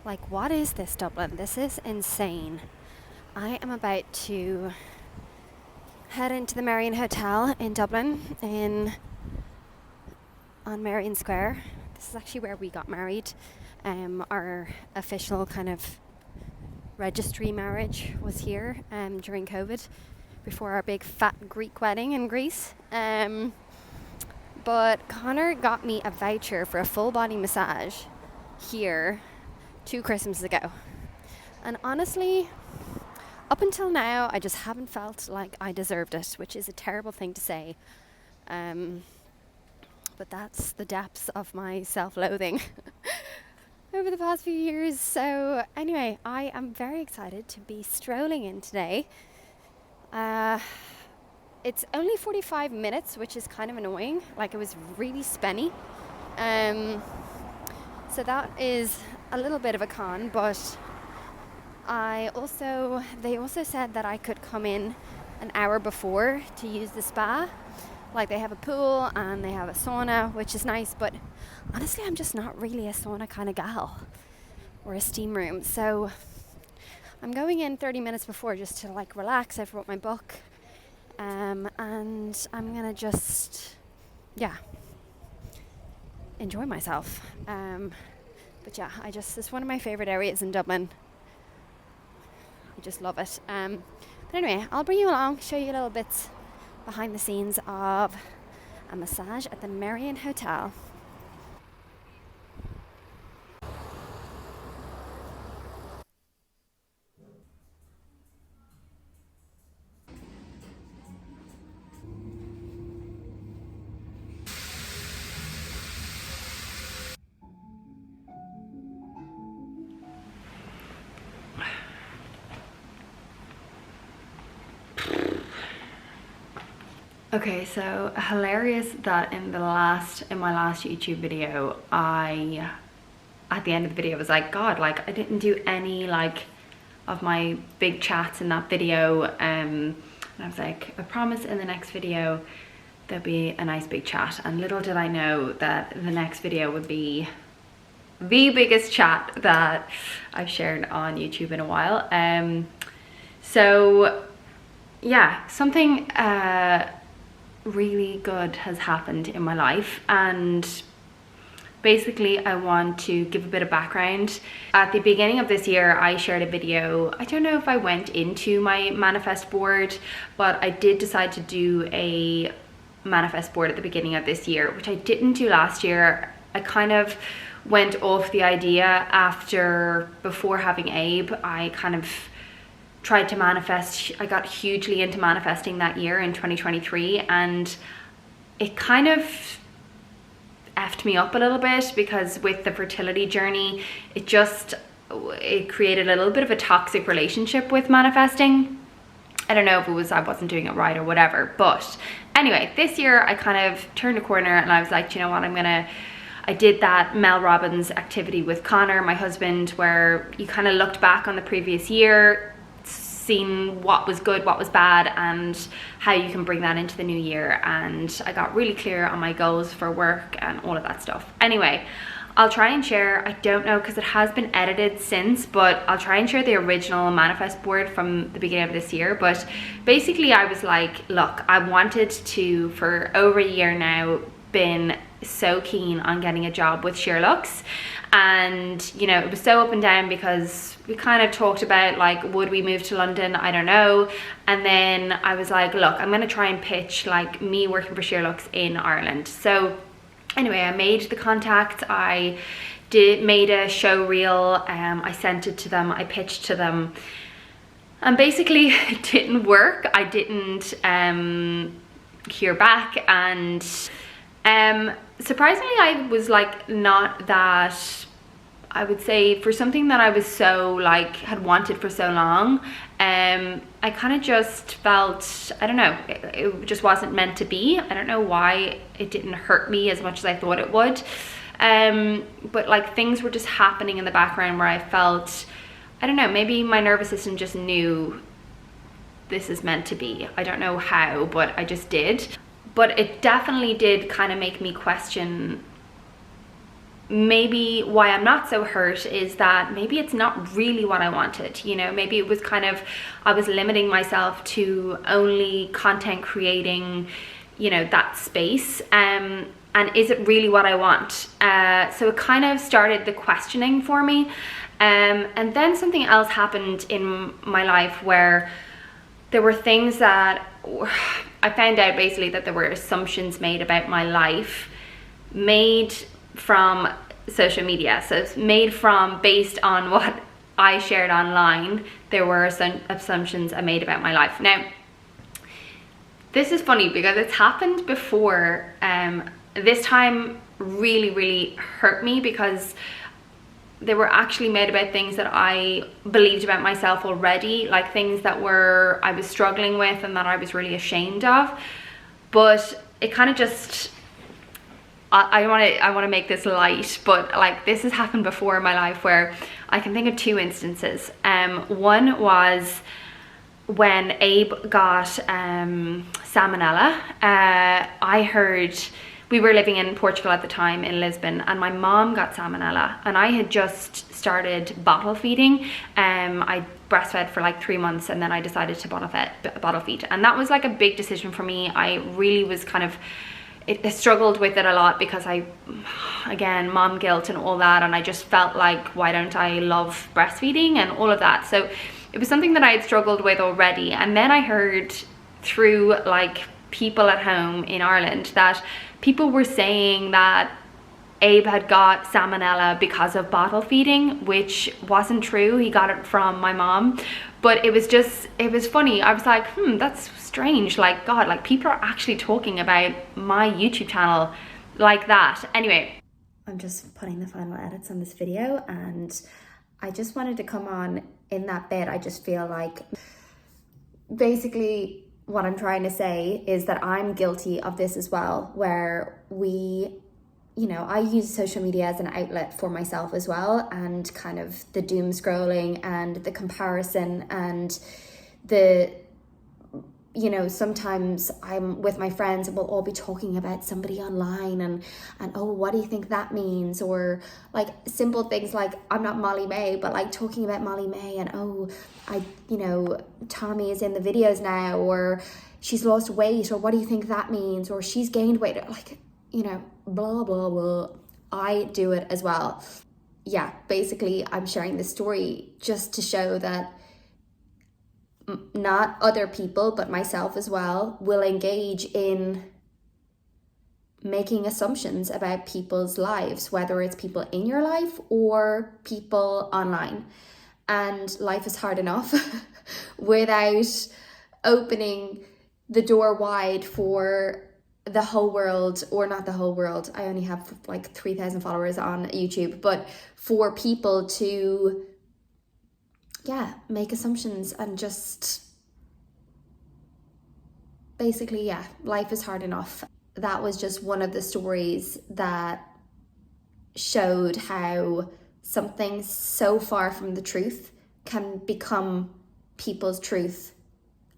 Like, what is this, Dublin? This is insane. I am about to head into the Marion Hotel in Dublin on Marion Square. This is actually where we got married. Our official kind of registry marriage was here during COVID, before our big fat Greek wedding in Greece. But Connor got me a voucher for a full body massage here 2 Christmases ago. And honestly, up until now, I just haven't felt like I deserved it, which is a terrible thing to say. But that's the depths of my self-loathing over the past few years. So anyway, I am very excited to be strolling in today. It's only 45 minutes, which is kind of annoying. Like, it was really spenny. So that is a little bit of a con, but they also said that I could come in an hour before to use the spa. Like, they have a pool and they have a sauna, which is nice, but honestly, I'm just not really a sauna kind of gal, or a steam room. So I'm going in 30 minutes before just to like relax. I've brought my book, and I'm gonna just, enjoy myself. But yeah, it's one of my favorite areas in Dublin. I just love it. But anyway, I'll bring you along, show you little bits behind the scenes of a massage at the Marion Hotel. Okay, so hilarious that in my last YouTube video, at the end of the video was like, God, like I didn't do any like of my big chats in that video, and I was like, I promise in the next video there'll be a nice big chat. And little did I know that the next video would be the biggest chat that I've shared on YouTube in a while. So yeah, something really good has happened in my life, and basically I want to give a bit of background. At the beginning of this year, I shared a video. I don't know if I went into my manifest board, but I did decide to do a manifest board at the beginning of this year, which I didn't do last year. I kind of went off the idea before having Abe. I kind of tried to manifest. I got hugely into manifesting that year in 2023, and it kind of effed me up a little bit, because with the fertility journey, it created a little bit of a toxic relationship with manifesting. I don't know if it was I wasn't doing it right or whatever, but anyway, this year I kind of turned a corner and I was like, you know what, I did that Mel Robbins activity with Connor, my husband, where you kind of looked back on the previous year, seen what was good, what was bad, and how you can bring that into the new year. And I got really clear on my goals for work and all of that stuff. Anyway, I'll try and share, I don't know, because it has been edited since, but I'll try and share the original manifest board from the beginning of this year. But basically I was like, look, I wanted to, for over a year now, been so keen on getting a job with Sherlock's, and you know, it was so up and down, because we kind of talked about like, would we move to London? I don't know. And then I was like, look, I'm gonna try and pitch like me working for Sherlock's in Ireland. So anyway, I made the contact, I made a show reel, I sent it to them, I pitched to them, and basically it didn't work. I didn't hear back, and surprisingly I was like not that, I would say, for something that I was so like had wanted for so long, I kind of just felt, I don't know, it just wasn't meant to be. I don't know why it didn't hurt me as much as I thought it would, but like things were just happening in the background where I felt, I don't know, maybe my nervous system just knew this is meant to be. I don't know how, but I just did. But it definitely did kind of make me question maybe why I'm not so hurt is that maybe it's not really what I wanted, you know. Maybe it was kind of, I was limiting myself to only content creating, you know, that space, and is it really what I want? So it kind of started the questioning for me, and then something else happened in my life where there were things that I found out basically that there were assumptions made about my life made from social media. So it's made from, based on what I shared online, there were some assumptions I made about my life. Now, this is funny because it's happened before. This time really hurt me because they were actually made about things that I believed about myself already, like things that I was struggling with and that I was really ashamed of. But it kind of just, I want to make this light, but like this has happened before in my life where I can think of two instances. One was when Abe got salmonella. I heard, we were living in Portugal at the time, in Lisbon, and my mom got salmonella, and I had just started bottle feeding. I breastfed for like 3 months, and then I decided to bottle feed, and that was like a big decision for me. I really was kind of, I struggled with it a lot because again, mom guilt and all that, and I just felt like, why don't I love breastfeeding and all of that? So it was something that I had struggled with already. And then I heard through like people at home in Ireland that people were saying that Abe had got salmonella because of bottle feeding, which wasn't true. He got it from my mom. But it was funny. I was like, that's strange. Like, God, like people are actually talking about my YouTube channel like that. Anyway, I'm just putting the final edits on this video, and I just wanted to come on in that bit. I just feel like basically what I'm trying to say is that I'm guilty of this as well, where I use social media as an outlet for myself as well, and kind of the doom scrolling and the comparison and sometimes I'm with my friends and we'll all be talking about somebody online and oh, what do you think that means? Or like simple things like, I'm not Molly May, but like talking about Molly May and oh, Tommy is in the videos now, or she's lost weight, or what do you think that means? Or she's gained weight, like, blah, blah, blah. I do it as well. Yeah, basically I'm sharing this story just to show that not other people, but myself as well, will engage in making assumptions about people's lives, whether it's people in your life or people online. And life is hard enough without opening the door wide for the whole world, or not the whole world. I only have like 3,000 followers on YouTube, but for people to make assumptions and just basically, life is hard enough. That was just one of the stories that showed how something so far from the truth can become people's truth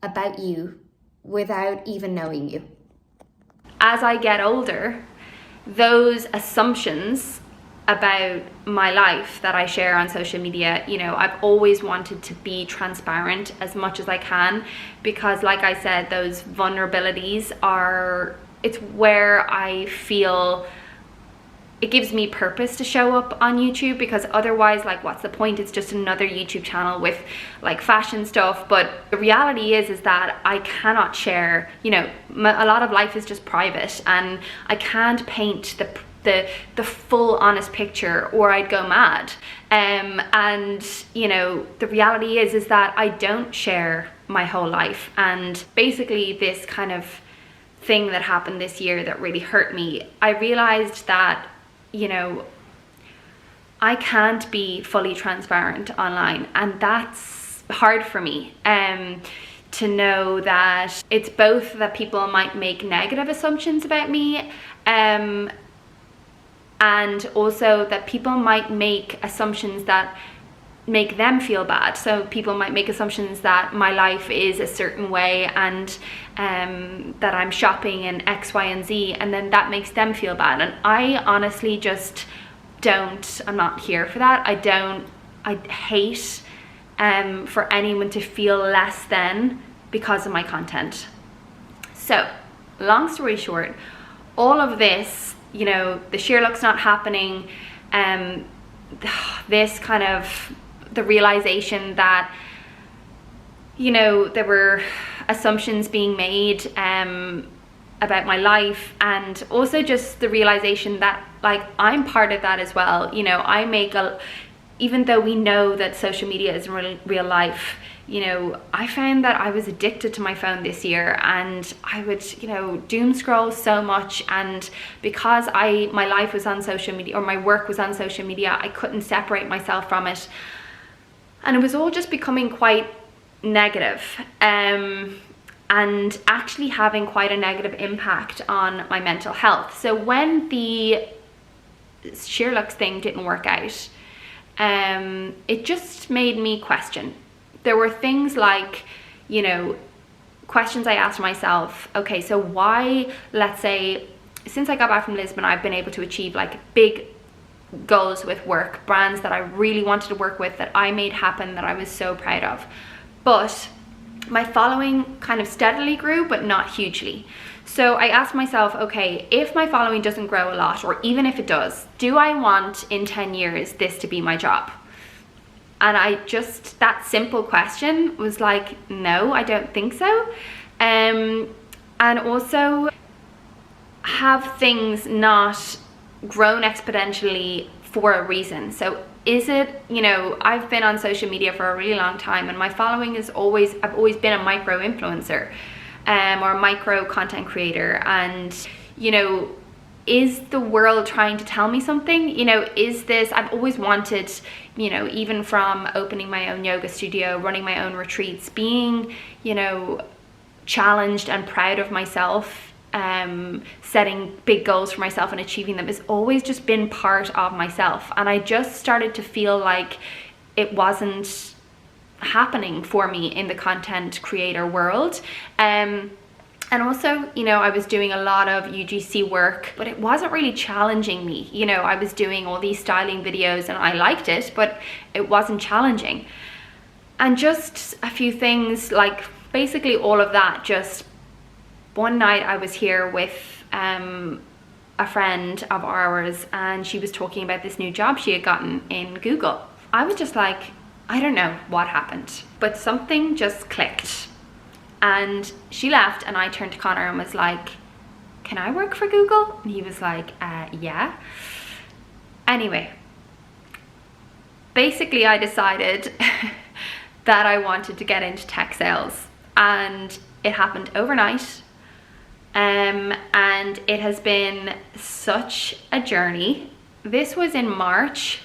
about you without even knowing you. As I get older, those assumptions about my life that I share on social media, I've always wanted to be transparent as much as I can, because like I said, those vulnerabilities it's where I feel it gives me purpose to show up on YouTube, because otherwise, like, what's the point? It's just another YouTube channel with like fashion stuff. But the reality is that I cannot share, a lot of life is just private, and I can't paint the full honest picture, or I'd go mad. The reality is that I don't share my whole life. And basically this kind of thing that happened this year that really hurt me, I realized that I can't be fully transparent online, and that's hard for me. To know that it's both that people might make negative assumptions about me, and also that people might make assumptions that make them feel bad. So people might make assumptions that my life is a certain way, and that I'm shopping in X, Y, and Z, and then that makes them feel bad. And I honestly just I'm not here for that. I hate for anyone to feel less than because of my content. So long story short, all of this, you know, the sheer luck's not happening, this kind of, the realization that, you know, there were assumptions being made about my life, and also just the realization that, like, I'm part of that as well. You know, I make even though we know that social media is real life, you know, I found that I was addicted to my phone this year, and I would, you know, doom scroll so much, and because my life was on social media, or my work was on social media, I couldn't separate myself from it, and it was all just becoming quite negative, and actually having quite a negative impact on my mental health. So when the sheer luck thing didn't work out, it just made me question. There were things like, you know, questions I asked myself. Okay, so why, let's say, since I got back from Lisbon, I've been able to achieve like big goals with work, brands that I really wanted to work with, that I made happen, that I was so proud of. But my following kind of steadily grew, but not hugely. So I asked myself, okay, if my following doesn't grow a lot, or even if it does, do I want in 10 years this to be my job? And that simple question was like, no, I don't think so. And also, have things not grown exponentially for a reason? So is it, you know, I've been on social media for a really long time, and my following is I've always been a micro influencer, or a micro content creator. And, you know, is the world trying to tell me something? You know, I've always wanted, you know, even from opening my own yoga studio, running my own retreats, being, you know, challenged and proud of myself, setting big goals for myself and achieving them, has always just been part of myself. And I just started to feel like it wasn't happening for me in the content creator world. And also, you know, I was doing a lot of UGC work, but it wasn't really challenging me. You know, I was doing all these styling videos and I liked it, but it wasn't challenging. And just a few things, like basically all of that, just one night I was here with a friend of ours, and she was talking about this new job she had gotten in Google. I was just like, I don't know what happened, but something just clicked. And she left, and I turned to Connor and was like, can I work for Google? And he was like, yeah. Anyway, basically I decided that I wanted to get into tech sales, and it happened overnight. And it has been such a journey. This was in March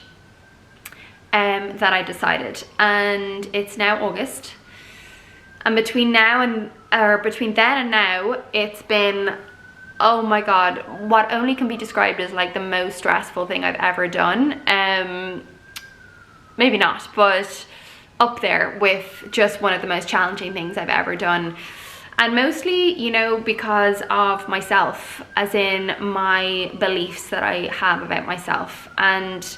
that I decided, and it's now August. And between then and now, it's been, oh my God, what only can be described as like the most stressful thing I've ever done. Maybe not, but up there with just one of the most challenging things I've ever done. And mostly, you know, because of myself, as in my beliefs that I have about myself. And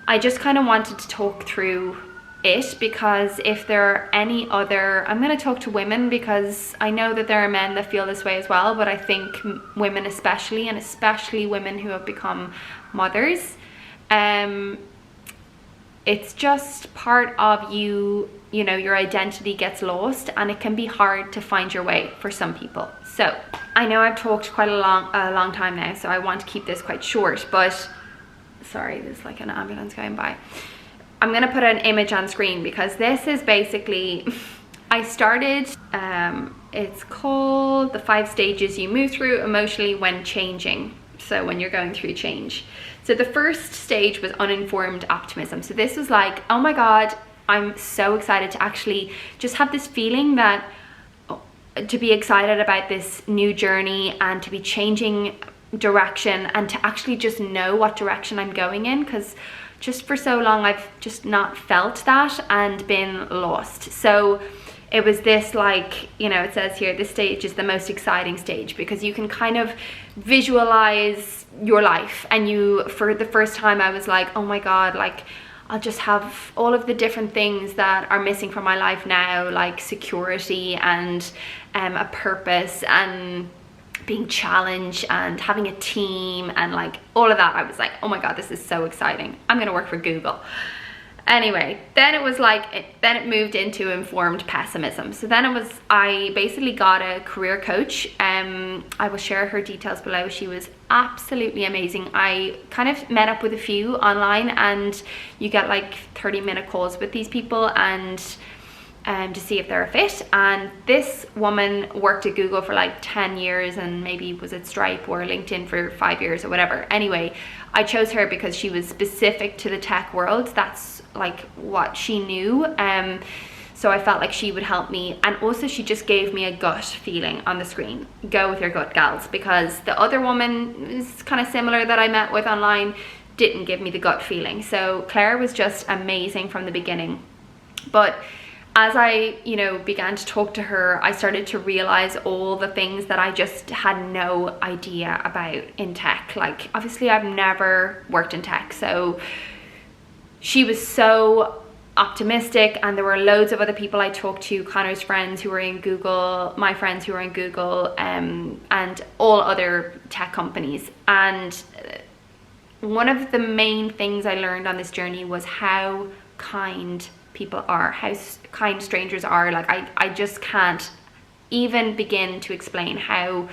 I just kind of wanted to talk through it, because if there are any other, I'm going to talk to women, because I know that there are men that feel this way as well, but I think women especially, and especially women who have become mothers, it's just part of you, you know, your identity gets lost, and it can be hard to find your way for some people. So I know I've talked quite a long time now, so I want to keep this quite short, but sorry, there's like an ambulance going by. I'm gonna put an image on screen, because this is basically, I started, it's called the 5 stages you move through emotionally when changing. So when you're going through change. So the first stage was uninformed optimism. So this was like, oh my God, I'm so excited to actually just have this feeling that, to be excited about this new journey and to be changing direction, and to actually just know what direction I'm going in, because just for so long I've just not felt that and been lost. So it was this, like, you know, it says here, this stage is the most exciting stage because you can kind of visualize your life. And you, for the first time, I was like, oh my God, like, I'll just have all of the different things that are missing from my life now, like security and a purpose and being challenged and having a team and like all of that. I was like, oh my God, this is so exciting. I'm gonna work for Google. Anyway, then it was like, then it moved into informed pessimism. So then it was, I basically got a career coach. I will share her details below. She was absolutely amazing. I kind of met up with a few online, and you get like 30-minute calls with these people and to see if they're a fit. And this woman worked at Google for like 10 years and maybe was at Stripe or LinkedIn for 5 years or whatever. Anyway, I chose her because she was specific to the tech world. That's like what she knew. So I felt like she would help me. And also she just gave me a gut feeling on the screen. Go with your gut, gals, because the other woman is kind of similar that I met with online didn't give me the gut feeling. So Claire was just amazing from the beginning. But as I, you know, began to talk to her, I started to realize all the things that I just had no idea about in tech. Like, obviously I've never worked in tech, so she was so optimistic, and there were loads of other people I talked to, Connor's friends who were in Google, my friends who were in Google, and all other tech companies. And one of the main things I learned on this journey was how kind people are, how kind strangers are. Like, I just can't even begin to explain how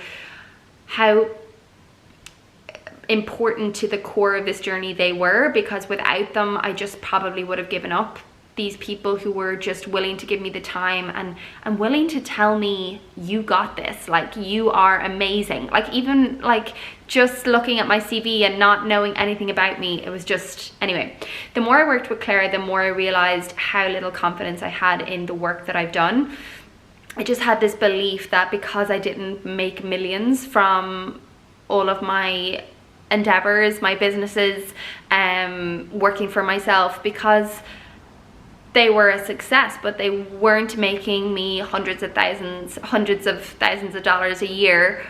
important to the core of this journey they were, because without them I just probably would have given up. These people who were just willing to give me the time and willing to tell me, you got this, like, you are amazing. Like, even like just looking at my CV and not knowing anything about me, it was just, anyway, the more I worked with Claire, the more I realized how little confidence I had in the work that I've done. I just had this belief that because I didn't make millions from all of my endeavors, my businesses, working for myself, because they were a success, but they weren't making me hundreds of thousands of dollars a year.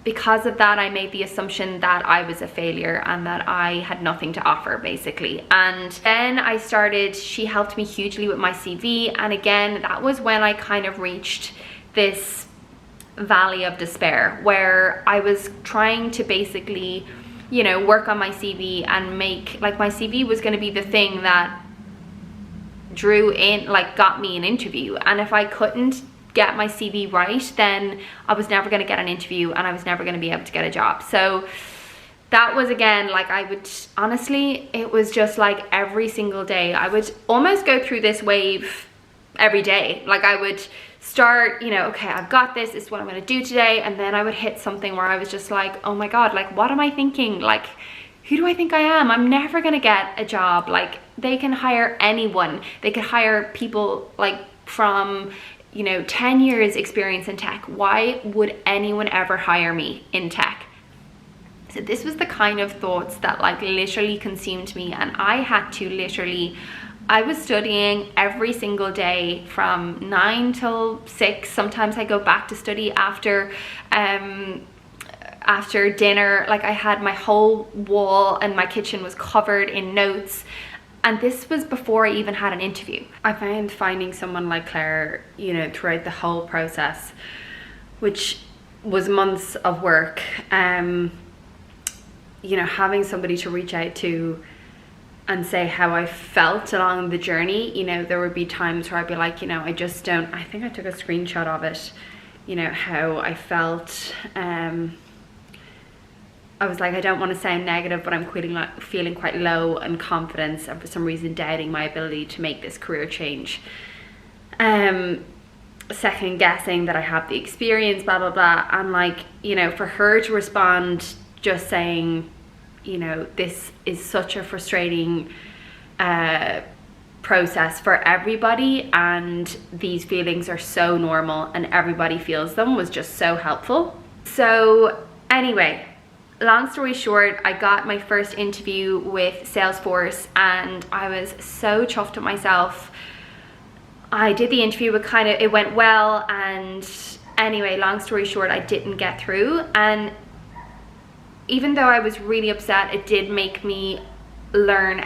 Because of that, I made the assumption that I was a failure and that I had nothing to offer, basically. And then I started, she helped me hugely with my CV. And again, that was when I kind of reached this valley of despair, where I was trying to basically, you know, work on my CV and make, like, my CV was going to be the thing that drew in, like, got me an interview. And if I couldn't get my CV right, then I was never going to get an interview and I was never going to be able to get a job. So that was, again, like, I would honestly, it was just like every single day I would almost go through this wave every day. Like, I would start, you know, okay, I've got this is what I'm going to do today, and then I would hit something where I was just like, oh my God, like, what am I thinking? Like, who do I think I am? I'm never going to get a job. Like, they can hire anyone. They could hire people like from, you know, 10 years experience in tech. Why would anyone ever hire me in tech? So this was the kind of thoughts that, like, literally consumed me. And I had to literally, I was studying every single day from 9 till 6. Sometimes I go back to study after dinner. Like, I had my whole wall and my kitchen was covered in notes. And this was before I even had an interview. I found finding someone like Claire, you know, throughout the whole process, which was months of work, you know, having somebody to reach out to and say how I felt along the journey. You know, there would be times where I'd be like, you know, I just don't, I think I took a screenshot of it, you know, how I felt. I was like, I don't want to sound negative, but I'm feeling quite low in confidence and for some reason doubting my ability to make this career change. Second guessing that I have the experience, blah, blah, blah. And, like, you know, for her to respond just saying, you know, this is such a frustrating process for everybody and these feelings are so normal and everybody feels them, was just so helpful. So anyway, long story short, I got my first interview with Salesforce and I was so chuffed at myself. I did the interview, but it went well, and anyway, long story short, I didn't get through. And even though I was really upset, it did make me learn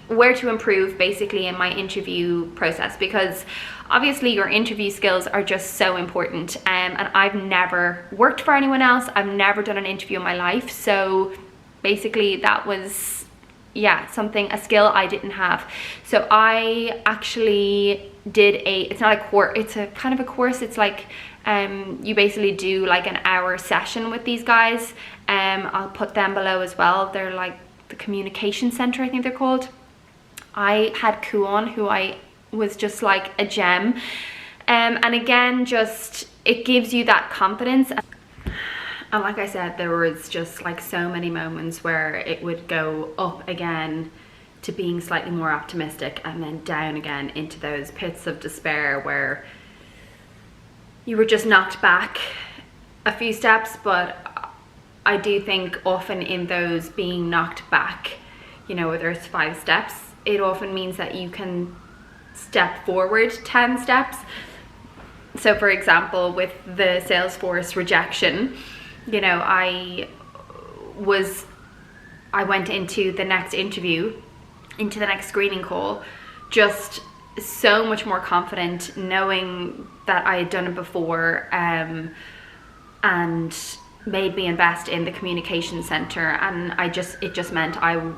where to improve basically in my interview process, because obviously your interview skills are just so important. And I've never worked for anyone else. I've never done an interview in my life. So basically that was, yeah, a skill I didn't have. So I actually did it's not a course, it's a kind of a course. It's like, you basically do like an hour session with these guys. I'll put them below as well. They're like the communication center, I think they're called. I had Kuon, who I was just like a gem. And again, just, it gives you that confidence. And like I said, there was just like so many moments where it would go up again to being slightly more optimistic, and then down again into those pits of despair where you were just knocked back a few steps. But I do think often in those being knocked back, you know, whether it's 5 steps, it often means that you can step forward 10 steps. So for example, with the Salesforce rejection, you know, I went into the next interview, into the next screening call, just so much more confident, knowing that I had done it before, and made me invest in the communication center. And it just meant I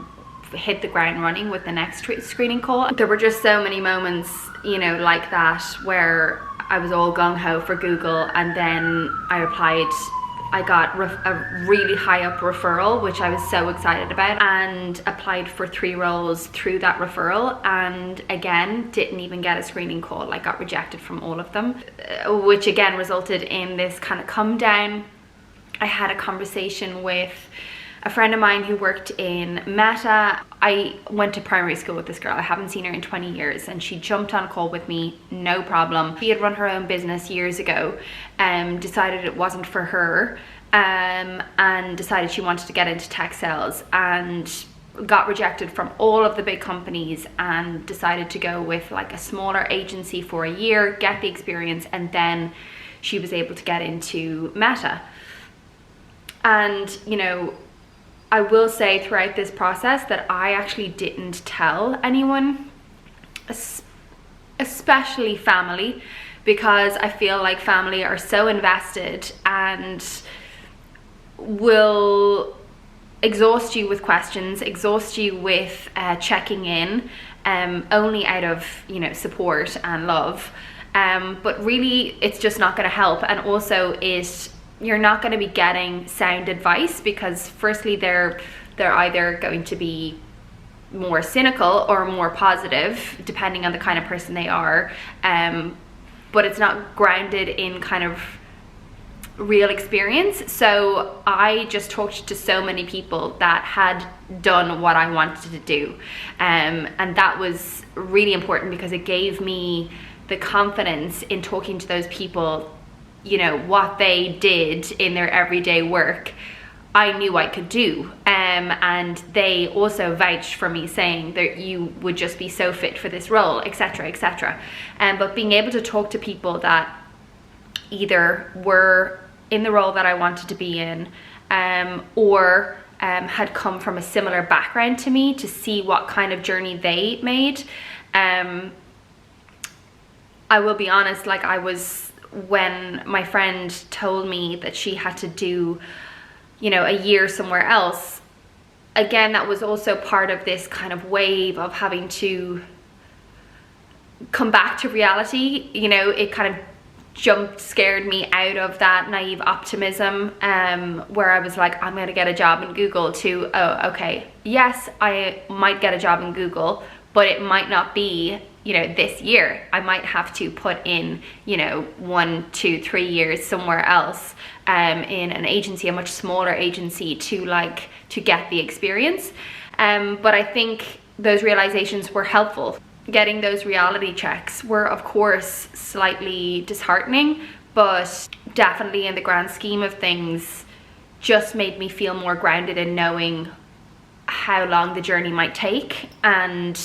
hit the ground running with the next screening call. There were just so many moments, you know, like that, where I was all gung-ho for Google, and then I applied. I got a really high up referral, which I was so excited about, and applied for 3 roles through that referral, and again didn't even get a screening call. I got rejected from all of them, which again resulted in this kind of come down. I had a conversation with a friend of mine who worked in Meta. I went to primary school with this girl. I haven't seen her in 20 years, and she jumped on a call with me, no problem. She had run her own business years ago, decided it wasn't for her, and decided she wanted to get into tech sales, and got rejected from all of the big companies, and decided to go with like a smaller agency for a year, get the experience, and then she was able to get into Meta. And, you know, I will say throughout this process that I actually didn't tell anyone, especially family, because I feel like family are so invested and will exhaust you with questions, exhaust you with checking in, only out of, you know, support and love. But really, it's just not going to help. And also, you're not going to be getting sound advice, because firstly they're either going to be more cynical or more positive depending on the kind of person they are, but it's not grounded in kind of real experience. So I just talked to so many people that had done what I wanted to do, and that was really important, because it gave me the confidence in talking to those people. You know, what they did in their everyday work, I knew I could do, and they also vouched for me, saying that you would just be so fit for this role, etc., etc. But being able to talk to people that either were in the role that I wanted to be in, or had come from a similar background to me, to see what kind of journey they made. I will be honest, like when my friend told me that she had to do, you know, a year somewhere else, again, that was also part of this kind of wave of having to come back to reality. You know, it kind of scared me out of that naive optimism, where I was like, I'm gonna get a job in Google, to, oh, okay, yes, I might get a job in Google, but it might not be, you know, this year. I might have to put in, you know, 1, 2, 3 years somewhere else, in an agency, a much smaller agency, to get the experience. But I think those realizations were helpful. Getting those reality checks were, of course, slightly disheartening, but definitely in the grand scheme of things, just made me feel more grounded in knowing how long the journey might take, and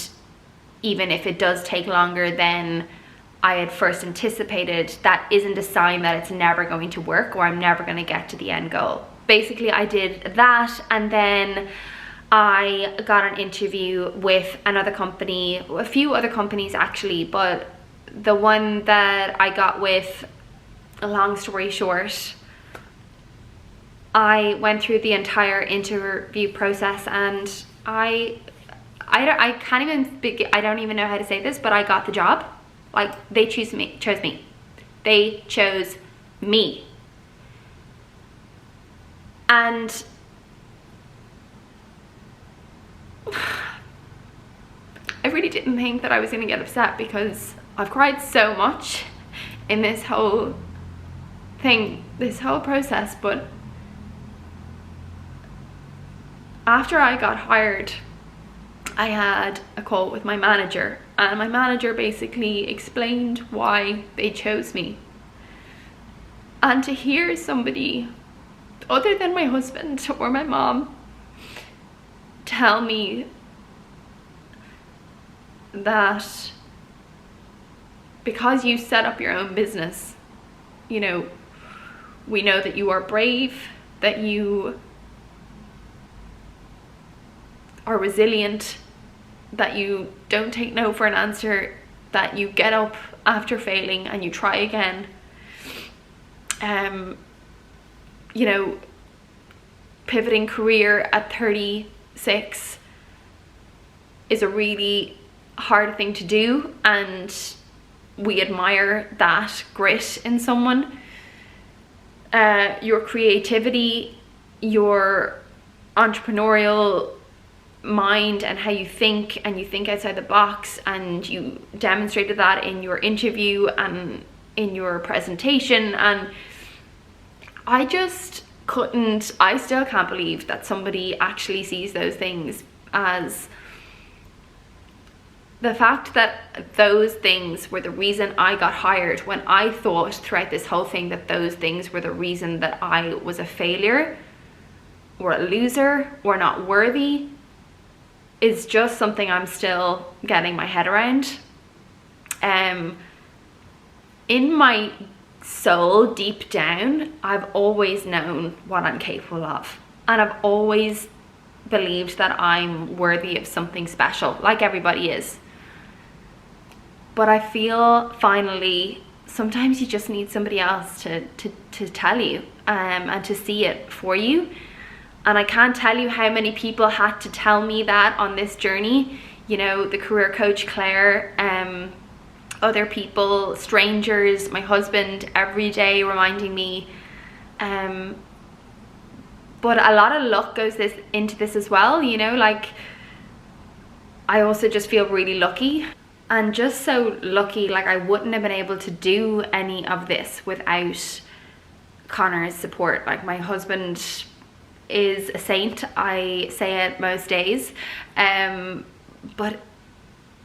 even if it does take longer than I had first anticipated, that isn't a sign that it's never going to work or I'm never going to get to the end goal. Basically, I did that, and then I got an interview with another company, a few other companies actually, but the one that I got with, a long story short, I went through the entire interview process, and I can't even speak, I don't even know how to say this, but I got the job. Like, they chose me. They chose me. And I really didn't think that I was gonna get upset, because I've cried so much in this whole thing, this whole process. But after I got hired, I had a call with my manager, and my manager basically explained why they chose me. And to hear somebody other than my husband or my mom tell me that because you set up your own business, you know, we know that you are brave, that you are resilient, that you don't take no for an answer, that you get up after failing and you try again. You know, pivoting career at 36 is a really hard thing to do, and we admire that grit in someone. Your creativity, your entrepreneurial mind, and how you think, and you think outside the box, and you demonstrated that in your interview and in your presentation. And I just couldn't, I still can't believe that somebody actually sees those things as the fact that those things were the reason I got hired, when I thought throughout this whole thing that those things were the reason that I was a failure or a loser or not worthy, is just something I'm still getting my head around. In my soul, deep down, I've always known what I'm capable of, and I've always believed that I'm worthy of something special, like everybody is. But I feel finally, sometimes you just need somebody else to tell you, and to see it for you. And I can't tell you how many people had to tell me that on this journey. You know, the career coach Claire, other people, strangers, my husband, every day reminding me. But a lot of luck goes into this as well, you know, like I also just feel really lucky, and just so lucky, like I wouldn't have been able to do any of this without Connor's support. Like, my husband is a saint, I say it most days, but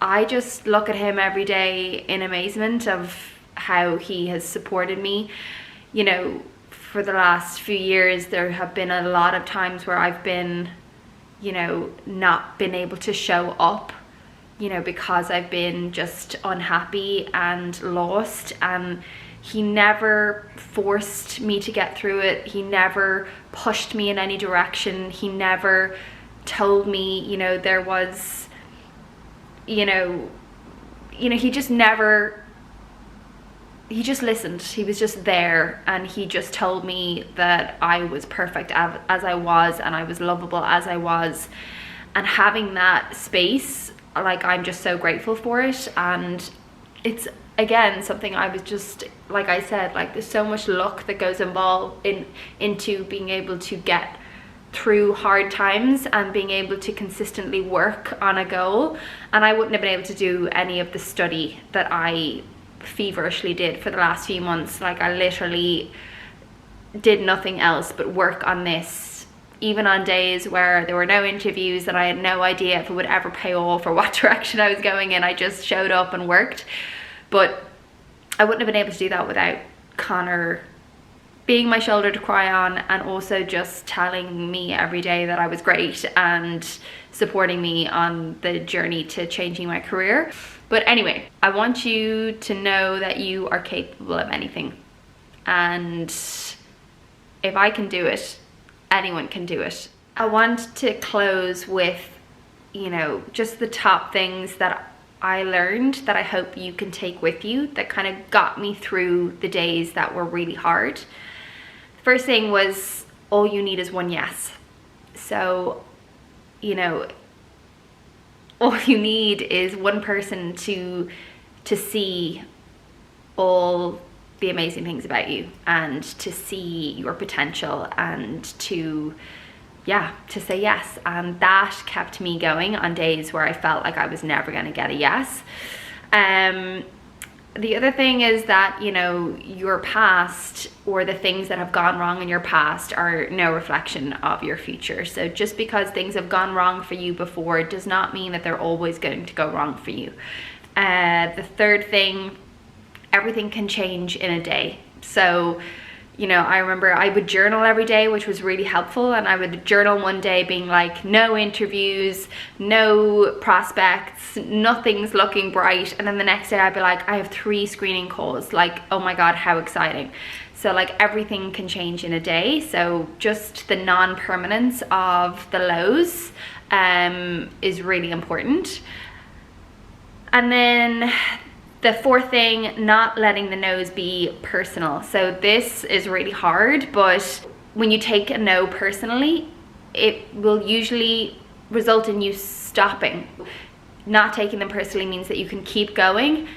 I just look at him every day in amazement of how he has supported me. You know, for the last few years, there have been a lot of times where I've been, you know, not been able to show up, you know, because I've been just unhappy and lost, and he never forced me to get through it. He never pushed me in any direction. He never told me, you know, there was, you know, he just never, he just listened. He was just there, and he just told me that I was perfect as I was, and I was lovable as I was. And having that space, like, I'm just so grateful for it. And it's, again, something I was just, like I said, like, there's so much luck that goes involved into being able to get through hard times and being able to consistently work on a goal. And I wouldn't have been able to do any of the study that I feverishly did for the last few months. Like, I literally did nothing else but work on this, even on days where there were no interviews and I had no idea if it would ever pay off or what direction I was going in. I just showed up and worked. But I wouldn't have been able to do that without Connor being my shoulder to cry on, and also just telling me every day that I was great and supporting me on the journey to changing my career. But anyway, I want you to know that you are capable of anything. And if I can do it, anyone can do it. I want to close with, just the top things that I learned that I hope you can take with you, that kind of got me through the days that were really hard. First thing was, all you need is one yes. So, all you need is one person to see all the amazing things about you, and to see your potential, and to say yes. And that kept me going on days where I felt like I was never going to get a yes. The other thing is that, your past, or the things that have gone wrong in your past, are no reflection of your future. So just because things have gone wrong for you before does not mean that they're always going to go wrong for you. The third thing, everything can change in a day. So, I remember I would journal every day, which was really helpful. And I would journal one day being like, no interviews, no prospects, nothing's looking bright. And then the next day I'd be like, I have 3 screening calls. Like, oh my God, how exciting. So like, everything can change in a day. So just the non-permanence of the lows is really important. And then the fourth thing, not letting the no's be personal. So this is really hard, but when you take a no personally, it will usually result in you stopping. Not taking them personally means that you can keep going,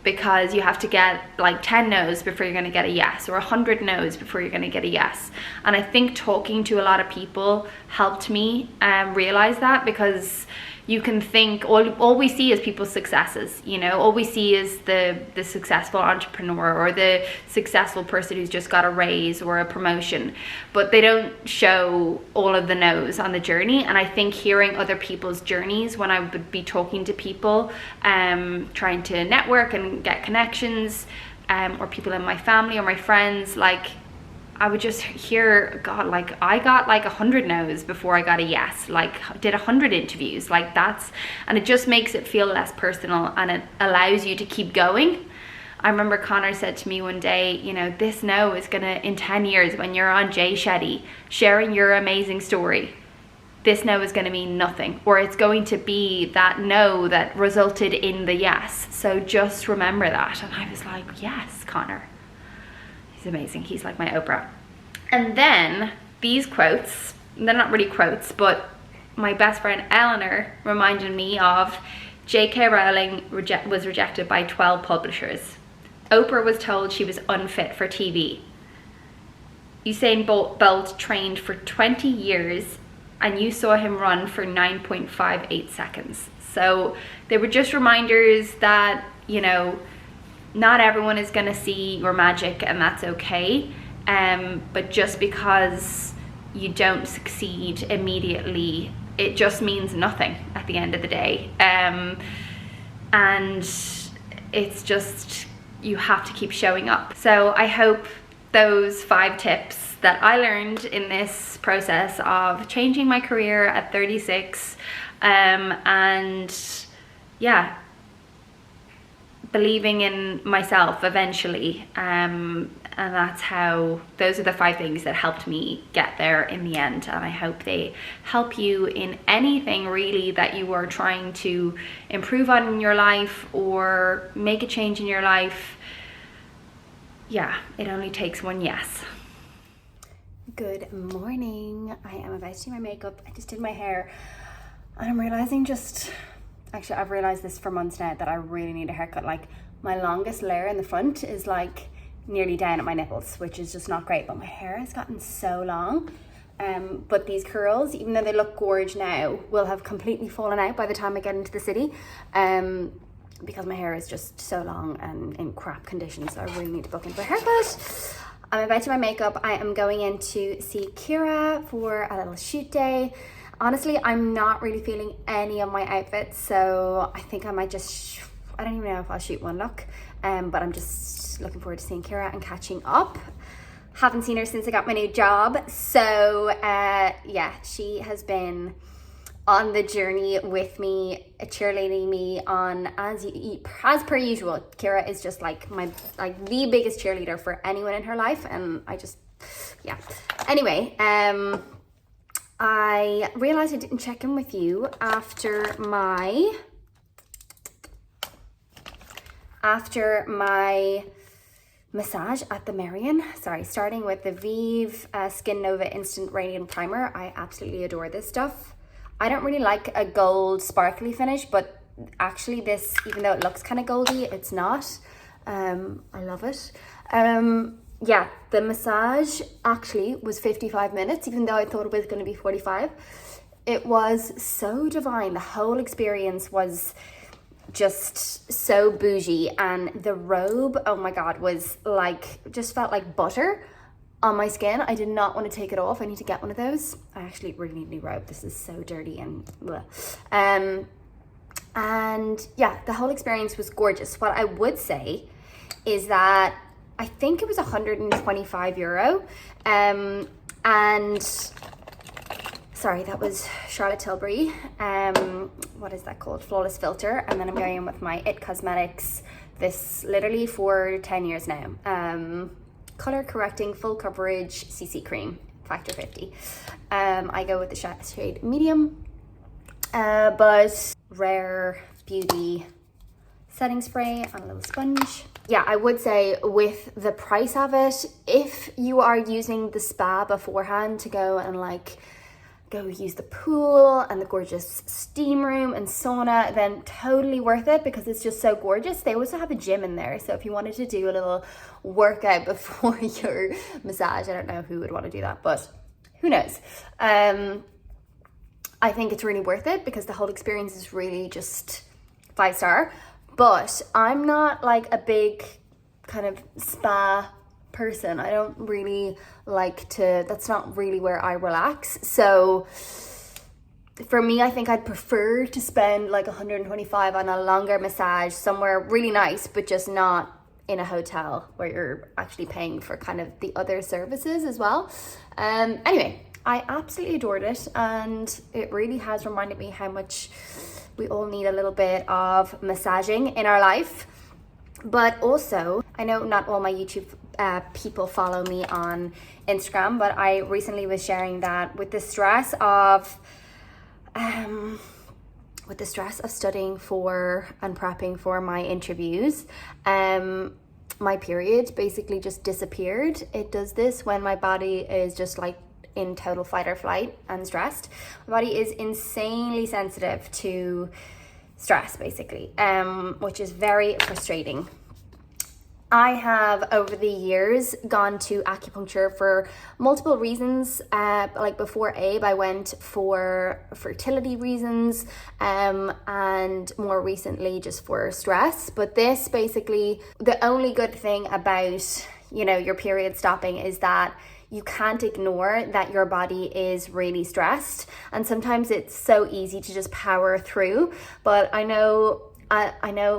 because you have to get like 10 no's before you're gonna get a yes, or 100 no's before you're gonna get a yes. And I think talking to a lot of people helped me realize that, because you can think, all we see is people's successes, all we see is the successful entrepreneur, or the successful person who's just got a raise or a promotion, but they don't show all of the no's on the journey. And I think hearing other people's journeys, when I would be talking to people, trying to network and get connections, or people in my family or my friends, like, I would just hear, God, like, I got like 100 no's before I got a yes, like did 100 interviews, like and it just makes it feel less personal, and it allows you to keep going. I remember Connor said to me one day, this no is gonna, in 10 years, when you're on Jay Shetty sharing your amazing story, this no is gonna mean nothing, or it's going to be that no that resulted in the yes. So just remember that. And I was like, yes, Connor. He's amazing. He's like my Oprah. And then these quotes, they're not really quotes, but my best friend Eleanor reminded me of J.K. Rowling was rejected by 12 publishers. Oprah was told she was unfit for TV. Usain Bolt trained for 20 years, and you saw him run for 9.58 seconds. So they were just reminders that, not everyone is gonna see your magic, and that's okay. But just because you don't succeed immediately, it just means nothing at the end of the day. And it's just, you have to keep showing up. So I hope those 5 tips that I learned in this process of changing my career at 36, and believing in myself eventually, and those are the 5 things that helped me get there in the end. And I hope they help you in anything really that you are trying to improve on in your life, or make a change in your life. It only takes one yes. Good morning. I am about to do my makeup. I just did my hair, and I'm realizing actually, I've realized this for months now, that I really need a haircut. Like, my longest layer in the front is like nearly down at my nipples, which is just not great, but my hair has gotten so long. But these curls, even though they look gorge now, will have completely fallen out by the time I get into the city, because my hair is just so long and in crap condition. So I really need to book in for a haircut. I'm about to do my makeup. I am going in to see Kira for a little shoot day. Honestly, I'm not really feeling any of my outfits, so I think I might just, I don't even know if I'll shoot one look, but I'm just looking forward to seeing Kira and catching up. Haven't seen her since I got my new job. So yeah, she has been on the journey with me, cheerleading me on as per usual. Kira is just like the biggest cheerleader for anyone in her life, and I just, yeah. Anyway, I realized I didn't check in with you after my massage at the Marion. Sorry, starting with the Vive Skin Nova Instant Radiant Primer. I absolutely adore this stuff. I don't really like a gold sparkly finish, but actually this, even though it looks kind of goldy, it's not. I love it. Yeah, the massage actually was 55 minutes, even though I thought it was going to be 45. It was so divine. The whole experience was just so bougie, and the robe, oh my god, was like, just felt like butter on my skin. I did not want to take it off. I need to get one of those. I actually really need a new robe. This is so dirty and bleh. And yeah, the whole experience was gorgeous. What I would say is that I think it was 125 euro. And sorry, that was Charlotte Tilbury. What is that called? Flawless Filter. And then I'm going in with my It Cosmetics, this literally for 10 years now. Color correcting full coverage CC cream, factor 50. I go with the shade medium, but Rare Beauty setting spray on a little sponge. Yeah, I would say with the price of it, if you are using the spa beforehand to go and like go use the pool and the gorgeous steam room and sauna, then totally worth it, because it's just so gorgeous. They also have a gym in there, so if you wanted to do a little workout before your massage, I don't know who would want to do that, but who knows. I think it's really worth it because the whole experience is really just 5-star. But I'm not like a big kind of spa person. I don't really like to, that's not really where I relax. So for me, I think I'd prefer to spend like 125 on a longer massage somewhere really nice, but just not in a hotel where you're actually paying for kind of the other services as well. Anyway, I absolutely adored it, and it really has reminded me how much we all need a little bit of massaging in our life. But also, I know not all my YouTube people follow me on Instagram, but I recently was sharing that with the stress of studying for and prepping for my interviews, my period basically just disappeared. It does this when my body is just like in total fight or flight and stressed. My body is insanely sensitive to stress, basically, which is very frustrating. I have over the years gone to acupuncture for multiple reasons. Like before Abe, I went for fertility reasons, and more recently just for stress. But this basically, the only good thing about, you know, your period stopping is that you can't ignore that your body is really stressed, and sometimes it's so easy to just power through. But I know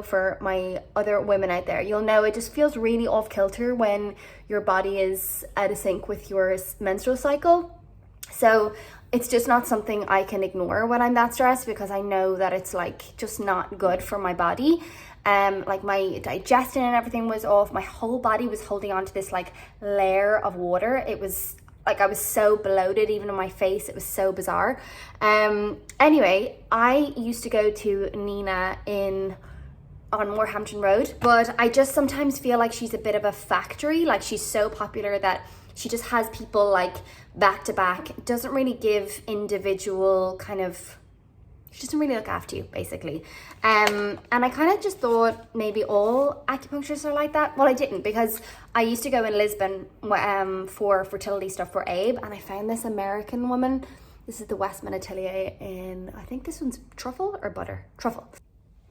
for my other women out there, you'll know it just feels really off kilter when your body is out of sync with your menstrual cycle. So it's just not something I can ignore when I'm that stressed, because I know that it's like just not good for my body. Like my digestion and everything was off. My whole body was holding on to this like layer of water. It was like I was so bloated, even on my face. It was so bizarre. Anyway, I used to go to Nina on Moorhampton Road, but I just sometimes feel like she's a bit of a factory. Like she's so popular that she just has people like back to back. Doesn't really give individual kind of, she doesn't really look after you, basically. And I kind of just thought maybe all acupuncturists are like that. Well, I didn't, because I used to go in Lisbon for fertility stuff for Abe, and I found this American woman. This is the Westman Atelier in, I think this one's truffle or butter? Truffle.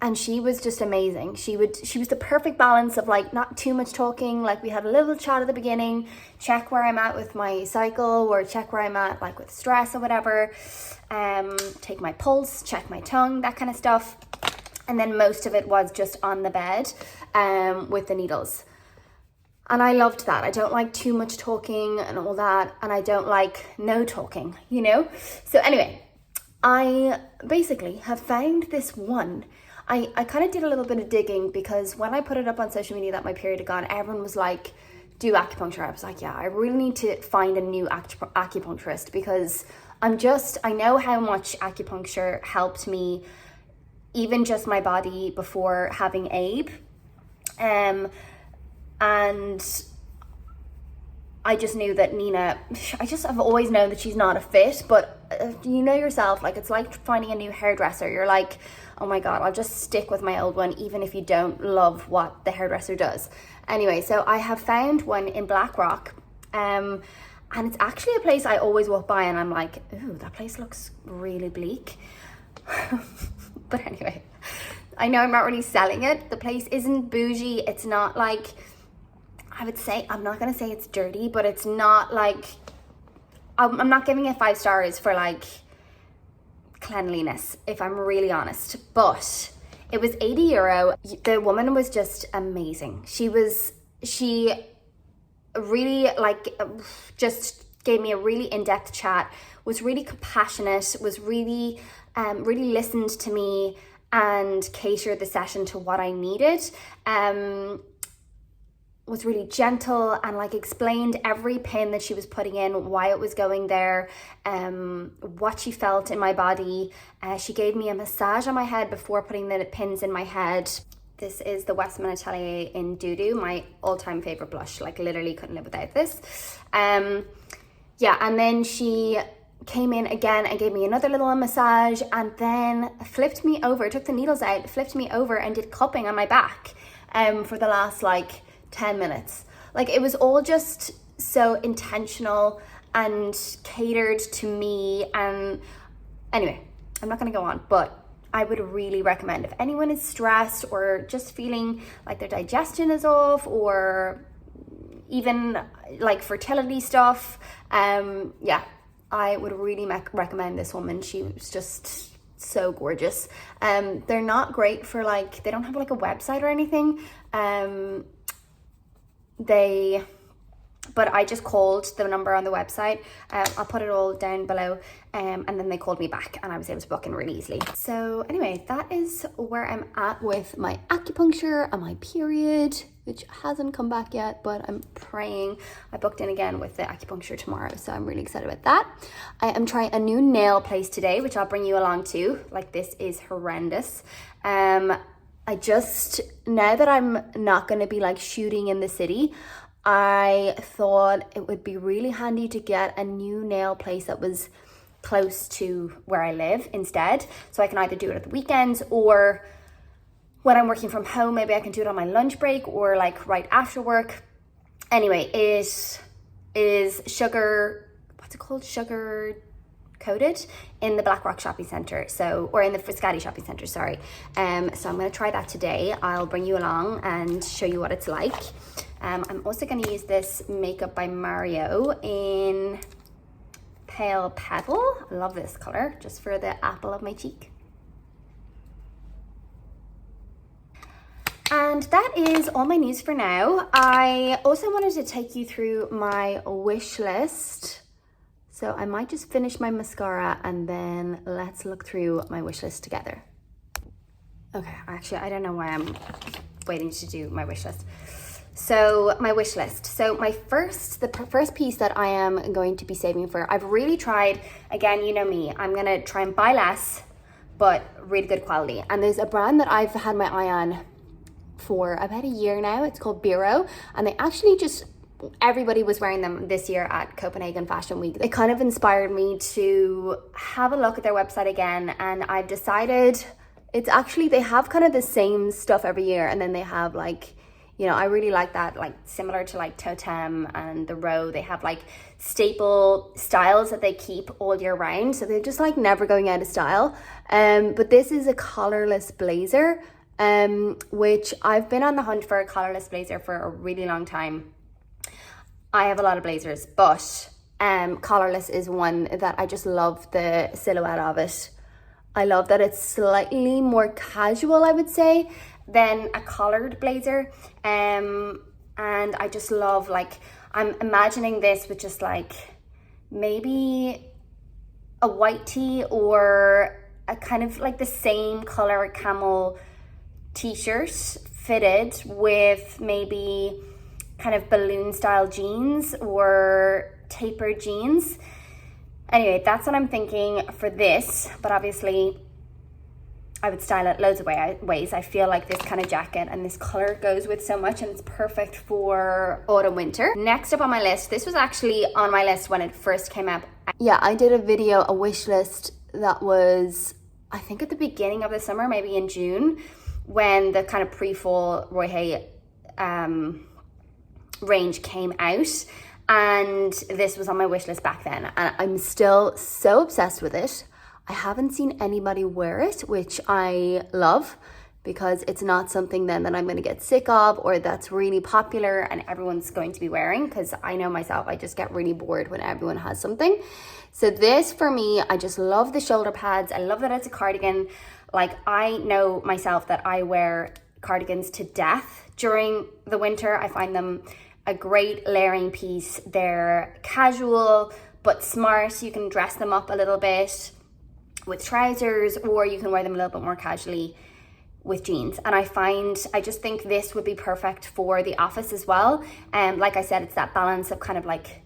And she was just amazing. She was the perfect balance of like not too much talking. Like we had a little chat at the beginning, check where I'm at with my cycle, or check where I'm at like with stress or whatever. Take my pulse, check my tongue, that kind of stuff. And then most of it was just on the bed with the needles. And I loved that. I don't like too much talking and all that, and I don't like no talking, you know? So anyway, I basically have found this one. I kind of did a little bit of digging, because when I put it up on social media that my period had gone, everyone was like, do acupuncture. I was like, yeah, I really need to find a new acupuncturist, because I know how much acupuncture helped me, even just my body before having Abe. And I just knew that Nina, I've always known that she's not a fit, but you know yourself, like it's like finding a new hairdresser. You're like, oh my God, I'll just stick with my old one, even if you don't love what the hairdresser does. Anyway, so I have found one in Blackrock, and it's actually a place I always walk by and I'm like, ooh, that place looks really bleak. But anyway, I know I'm not really selling it. The place isn't bougie. It's not like, I'm not gonna say it's dirty, but it's not like, I'm not giving it 5 stars for like cleanliness, if I'm really honest. But it was €80. The woman was just amazing. She really just gave me a really in-depth chat, was really compassionate, was really listened to me and catered the session to what I needed. Was really gentle and like explained every pin that she was putting in, why it was going there, what she felt in my body. She gave me a massage on my head before putting the pins in my head. This is the Westman Atelier in Doo-Doo, my all-time favorite blush. Like literally couldn't live without this. Yeah, and then she came in again and gave me another little massage, and then flipped me over, took the needles out, flipped me over and did cupping on my back for the last like 10 minutes. Like it was all just so intentional and catered to me. And anyway, I'm not gonna go on, but I would really recommend, if anyone is stressed or just feeling like their digestion is off, or even like fertility stuff, yeah, I would really recommend this woman. She was just so gorgeous. They're not great for like, they don't have like a website or anything. But I just called the number on the website. I'll put it all down below. And then they called me back and I was able to book in really easily. So anyway, that is where I'm at with my acupuncture and my period, which hasn't come back yet, but I'm praying. I booked in again with the acupuncture tomorrow, so I'm really excited about that. I am trying a new nail place today, which I'll bring you along to. Like, this is horrendous. Now that I'm not going to be like shooting in the city, I thought it would be really handy to get a new nail place that was close to where I live instead. So I can either do it at the weekends, or when I'm working from home, maybe I can do it on my lunch break or like right after work. Anyway, it is sugar coated in the Blackrock shopping center, or in the Frascati shopping center, sorry. So I'm going to try that today. I'll bring you along and show you what it's like. I'm also going to use this makeup by Mario in Pale Petal. I love this color, just for the apple of my cheek. And that is all my news for now. I also wanted to take you through my wish list. So I might just finish my mascara and then let's look through my wish list together. Okay, actually, I don't know why I'm waiting to do my wish list. So my wish list. So the first piece that I am going to be saving for, I've really tried, again, you know me, I'm gonna try and buy less, but really good quality. And there's a brand that I've had my eye on for about a year now. It's called Bureau, and they actually everybody was wearing them this year at Copenhagen Fashion Week. They kind of inspired me to have a look at their website again, and I've decided they have kind of the same stuff every year, and then they have like, you know, I really like that, like similar to like Totem and The Row, they have like staple styles that they keep all year round. So they're just like never going out of style. But this is a collarless blazer, which I've been on the hunt for a collarless blazer for a really long time. I have a lot of blazers, but collarless is one that I just love the silhouette of it. I love that it's slightly more casual, I would say, than a collared blazer. And And I just love, like, I'm imagining this with just like maybe a white tee or a kind of like the same color camel t-shirt fitted with maybe kind of balloon style jeans or tapered jeans. Anyway, that's what I'm thinking for this, but obviously I would style it loads of ways. I feel like this kind of jacket and this color goes with so much, and it's perfect for autumn winter. Next up on my list, this was actually on my list when it first came up. Yeah, I did a video, a wish list that was, I think at the beginning of the summer, maybe in June, when the kind of pre-fall Roy Hay range came out. And this was on my wish list back then. And I'm still so obsessed with it. I haven't seen anybody wear it, which I love, because it's not something then that I'm going to get sick of or that's really popular and everyone's going to be wearing, because I know myself, I just get really bored when everyone has something. So this, for me, I just love the shoulder pads. I love that it's a cardigan. Like, I know myself that I wear cardigans to death during the winter. I find them a great layering piece. They're casual but smart. You can dress them up a little bit with trousers, or you can wear them a little bit more casually with jeans. And I just think this would be perfect for the office as well. And like I said, it's that balance of kind of like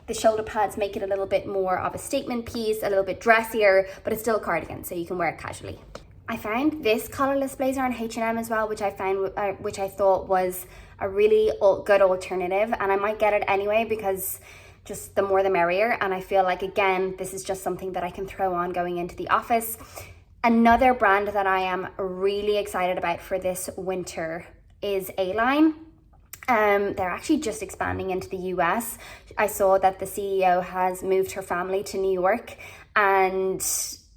the shoulder pads make it a little bit more of a statement piece, a little bit dressier, but it's still a cardigan, so you can wear it casually. I found this collarless blazer on H&M as well, which I thought was a really good alternative, and I might get it anyway because just the more the merrier. And I feel like, again, this is just something that I can throw on going into the office. Another brand that I am really excited about for this winter is A-Line. They're actually just expanding into the US. I saw that the CEO has moved her family to New York and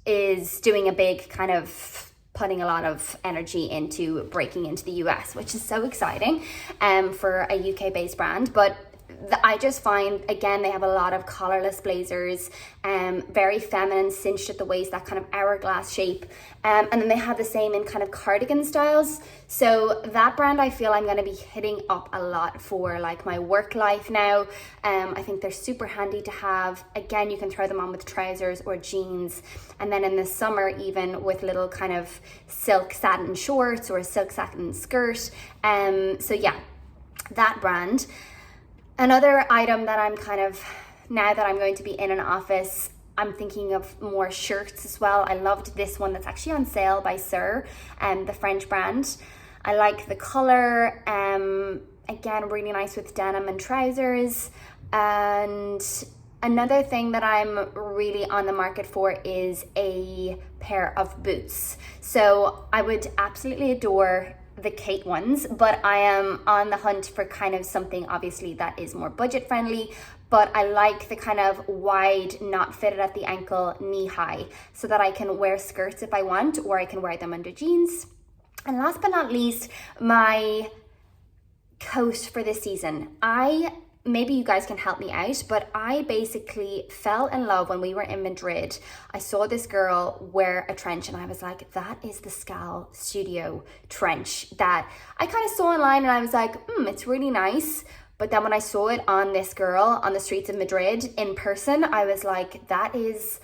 is doing a big kind of putting a lot of energy into breaking into the US, which is so exciting for a UK based brand. But I just find, again, they have a lot of collarless blazers, very feminine, cinched at the waist, that kind of hourglass shape. And then they have the same in kind of cardigan styles. So that brand, I feel I'm going to be hitting up a lot for like my work life now. I think they're super handy to have. Again, you can throw them on with trousers or jeans. And then in the summer, even with little kind of silk satin shorts or a silk satin skirt. So yeah, that brand. Another item that I'm kind of, now that I'm going to be in an office, I'm thinking of more shirts as well. I loved this one that's actually on sale by Sir, the French brand. I like the color, again, really nice with denim and trousers. And another thing that I'm really on the market for is a pair of boots. So I would absolutely adore the Kate ones, but I am on the hunt for kind of something obviously that is more budget friendly, but I like the kind of wide, not fitted at the ankle, knee high, so that I can wear skirts if I want, or I can wear them under jeans. And last but not least, my coat for this season. Maybe you guys can help me out, but I basically fell in love when we were in Madrid. I saw this girl wear a trench and I was like, that is the Scal Studio trench that I kind of saw online, and I was like, it's really nice. But then when I saw it on this girl on the streets of Madrid in person, I was like, that is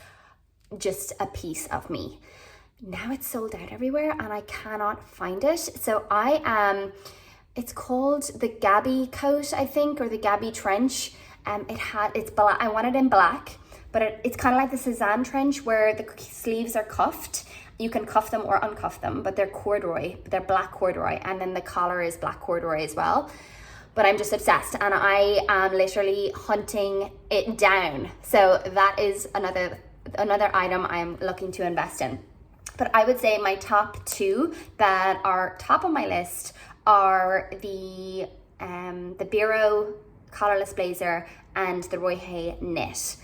just a piece of me. Now it's sold out everywhere and I cannot find it. So it's called the Gabby coat, I think, or the Gabby trench. It's black. I want it in black, but it's kind of like the Cezanne trench where the sleeves are cuffed. You can cuff them or uncuff them, but they're corduroy. They're black corduroy, and then the collar is black corduroy as well. But I'm just obsessed, and I am literally hunting it down. So that is another item I'm looking to invest in. But I would say my top two that are top of my list are the Biro collarless blazer and the Roy Hay knit.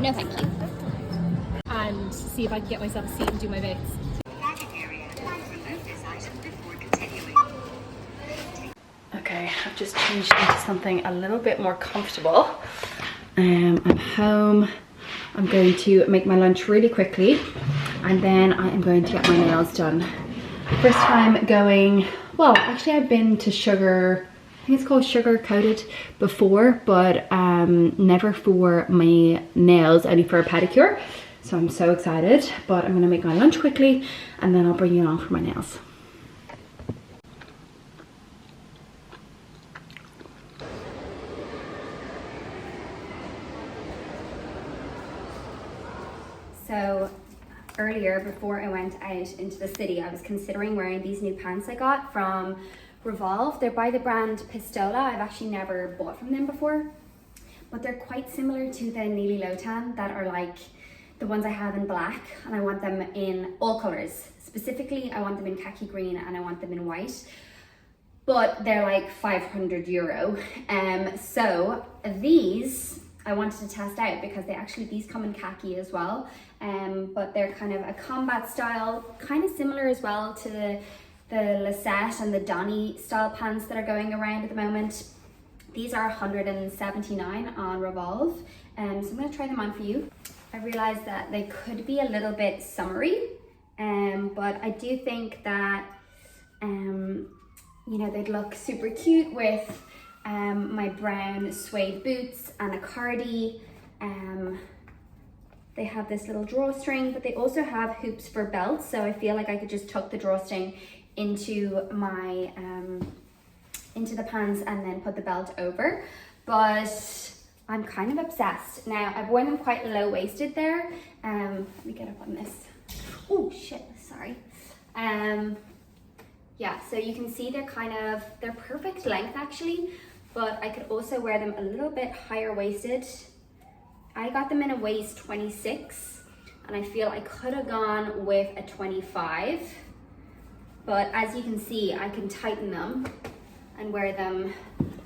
No thank you. And see if I can get myself a seat and do my bits. just changed into something a little bit more comfortable. I'm home. I'm going to make my lunch really quickly, and then I am going to get my nails done. First time going, well, actually I've been to Sugar, I think it's called Sugar Coated before, but never for my nails, only for a pedicure. So I'm so excited, but I'm gonna make my lunch quickly and then I'll bring you along for my nails. So earlier, before I went out into the city, I was considering wearing these new pants I got from Revolve. They're by the brand Pistola. I've actually never bought from them before, but they're quite similar to the Neely Lotan that are like the ones I have in black, and I want them in all colors. Specifically, I want them in khaki green and I want them in white, but they're like €500. So these I wanted to test out because these come in khaki as well, but they're kind of a combat style, kind of similar as well to the Lisette and the Donny style pants that are going around at the moment. These are $179 on Revolve, so I'm going to try them on for you. I realized that they could be a little bit summery, but I do think that you know, they'd look super cute with my brown suede boots and a cardi. They have this little drawstring, but they also have hoops for belts, so I feel like I could just tuck the drawstring into my into the pants and then put the belt over. But I'm kind of obsessed. Now, I've worn them quite low-waisted there. Let me get up on this. Oh shit, sorry. Yeah, so you can see they're perfect length actually, but I could also wear them a little bit higher waisted. I got them in a waist 26, and I feel I could have gone with a 25, but as you can see, I can tighten them and wear them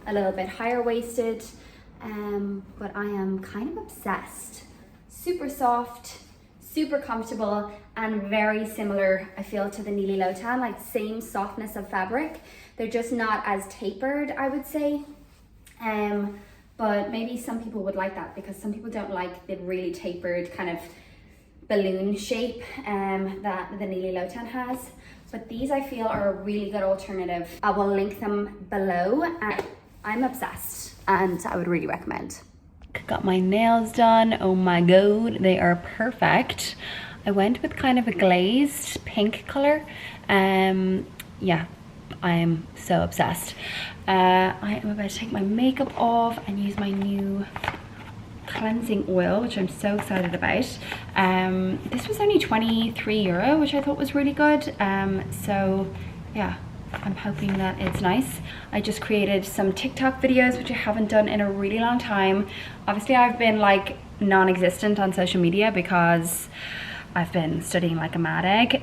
a little bit higher waisted, but I am kind of obsessed. Super soft, super comfortable, and very similar, I feel, to the Neely Lotan, like same softness of fabric. They're just not as tapered, I would say. But maybe some people would like that because some people don't like the really tapered kind of balloon shape that the Neely Lotan has. But these I feel are a really good alternative. I will link them below, and I'm obsessed and I would really recommend. Got my nails done. Oh my god, they are perfect. I went with kind of a glazed pink color. Yeah, I am so obsessed. I am about to take my makeup off and use my new cleansing oil, which I'm so excited about. This was only €23, which I thought was really good. So yeah, I'm hoping that it's nice. I just created some TikTok videos, which I haven't done in a really long time. Obviously, I've been like non-existent on social media because I've been studying like a mad egg.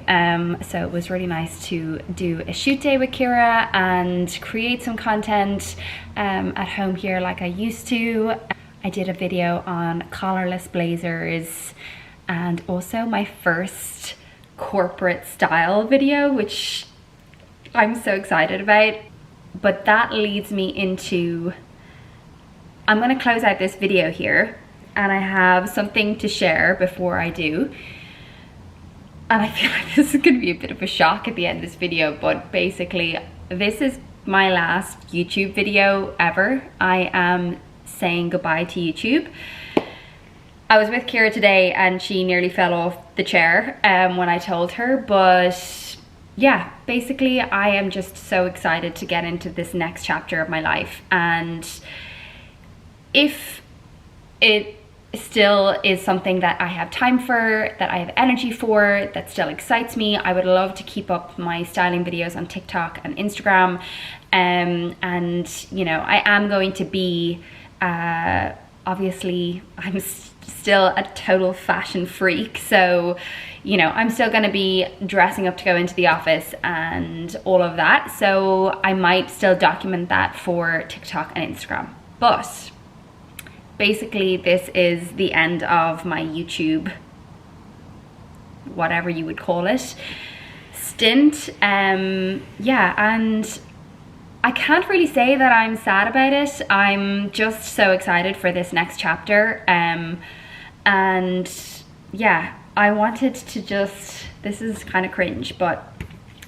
So it was really nice to do a shoot day with Kira and create some content at home here like I used to. I did a video on collarless blazers and also my first corporate style video, which I'm so excited about. But that leads me into, I'm gonna close out this video here and I have something to share before I do. And I feel like this is gonna be a bit of a shock at the end of this video, but basically this is my last YouTube video ever. I am saying goodbye to YouTube. I was with Kira today and she nearly fell off the chair when I told her, but yeah, basically I am just so excited to get into this next chapter of my life. And if it still is something that I have time for, that I have energy for, that still excites me, I would love to keep up my styling videos on TikTok and Instagram. And you know, I am going to be obviously I'm still a total fashion freak, so you know, I'm still going to be dressing up to go into the office and all of that, so I might still document that for TikTok and Instagram. But basically this is the end of my YouTube, whatever you would call it, stint. Yeah, and I can't really say that I'm sad about it. I'm just so excited for this next chapter. And yeah, I wanted to just, this is kind of cringe, but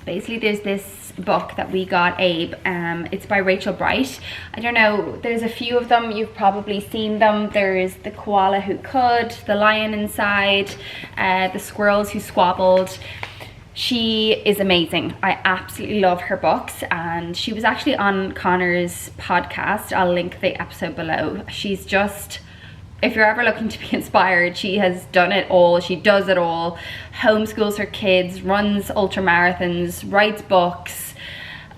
basically there's this book that we got Abe. It's by Rachel Bright. I don't know, there's a few of them, you've probably seen them. There's The Koala Who Could, The Lion Inside, The Squirrels Who Squabbled. She is amazing. I absolutely love her books, and she was actually on Connor's podcast. I'll link the episode below. She's just, if you're ever looking to be inspired, she has done it all. She does it all. Homeschools her kids, runs ultra marathons, writes books,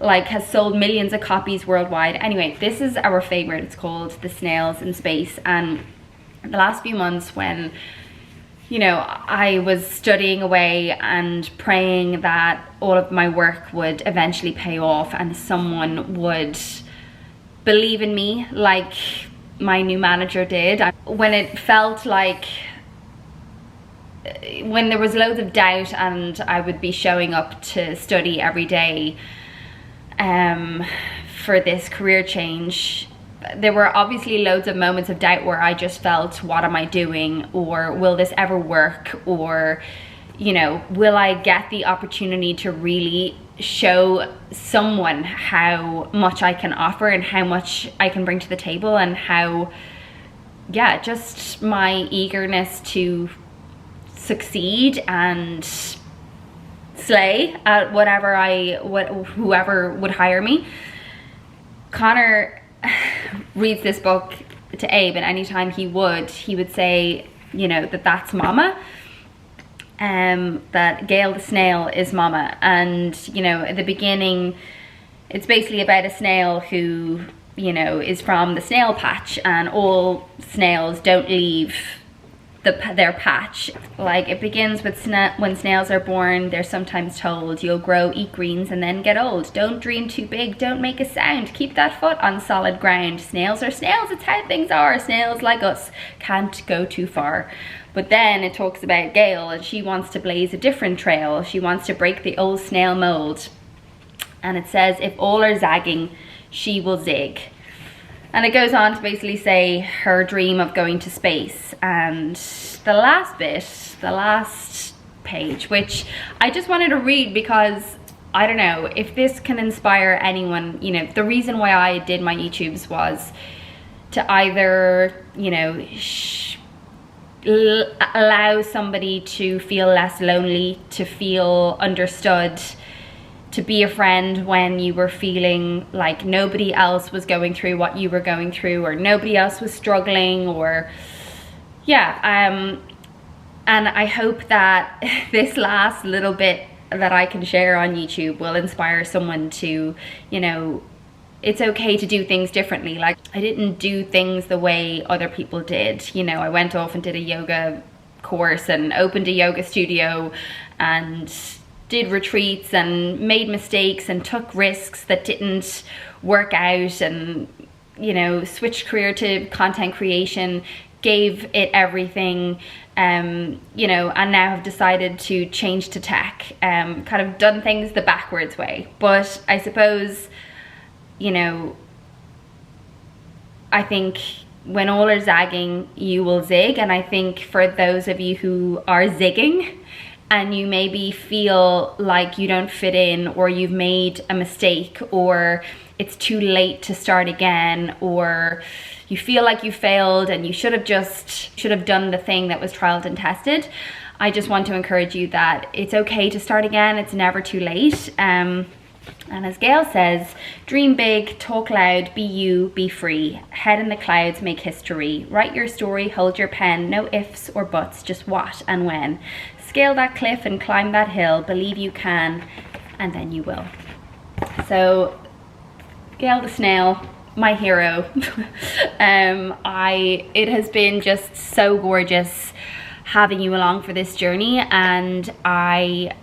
like has sold millions of copies worldwide. Anyway, this is our favorite. It's called The Snails in Space. And the last few months, when you know, I was studying away and praying that all of my work would eventually pay off and someone would believe in me like my new manager did. When it felt like, when there was loads of doubt and I would be showing up to study every day for this career change, there were obviously loads of moments of doubt where I just felt, what am I doing? Or will this ever work? Or, you know, will I get the opportunity to really show someone how much I can offer and how much I can bring to the table, and how, yeah, just my eagerness to succeed and slay at whoever would hire me. Connor reads this book to Abe, and anytime he would say, you know, that's mama, that Gail the snail is mama. And you know, at the beginning it's basically about a snail who, you know, is from the snail patch, and all snails don't leave their patch. Like, it begins with when snails are born, they're sometimes told, you'll grow, eat greens, and then get old. Don't dream too big, don't make a sound, keep that foot on solid ground. Snails are snails, it's how things are. Snails like us can't go too far. But then it talks about Gail, and she wants to blaze a different trail. She wants to break the old snail mold. And it says, if all are zagging, she will zig. And it goes on to basically say her dream of going to space. And the last bit, the last page, which I just wanted to read because, I don't know, if this can inspire anyone. You know, the reason why I did my YouTubes was to either, you know, allow somebody to feel less lonely, to feel understood, to be a friend when you were feeling like nobody else was going through what you were going through, or nobody else was struggling, or yeah. And I hope that this last little bit that I can share on YouTube will inspire someone to, you know, it's okay to do things differently. Like, I didn't do things the way other people did. You know, I went off and did a yoga course and opened a yoga studio and did retreats and made mistakes and took risks that didn't work out, and, you know, switched career to content creation, gave it everything, you know, and now have decided to change to tech, kind of done things the backwards way. But I suppose, you know, I think when all are zagging, you will zig. And I think for those of you who are zigging, and you maybe feel like you don't fit in, or you've made a mistake, or it's too late to start again, or you feel like you failed and you should have done the thing that was trialed and tested, I just want to encourage you that it's okay to start again. It's never too late. And as Gail says, dream big, talk loud, be you, be free. Head in the clouds, make history. Write your story, hold your pen. No ifs or buts, just what and when. Scale that cliff and climb that hill. Believe you can, and then you will. So, Gail the snail, my hero. It has been just so gorgeous having you along for this journey, and I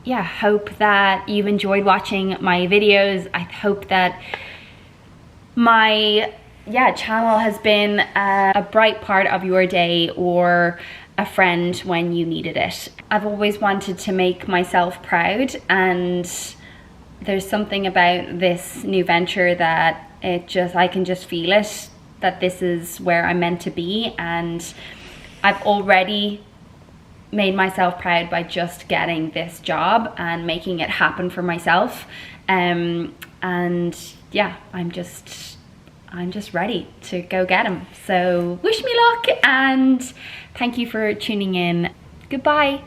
hope that you've enjoyed watching my videos. I hope that my channel has been a bright part of your day, or a friend when you needed it. I've always wanted to make myself proud, and there's something about this new venture that I can just feel it, that this is where I'm meant to be. And I've already made myself proud by just getting this job and making it happen for myself. And yeah, I'm just ready to go get him. So wish me luck, and thank you for tuning in. Goodbye.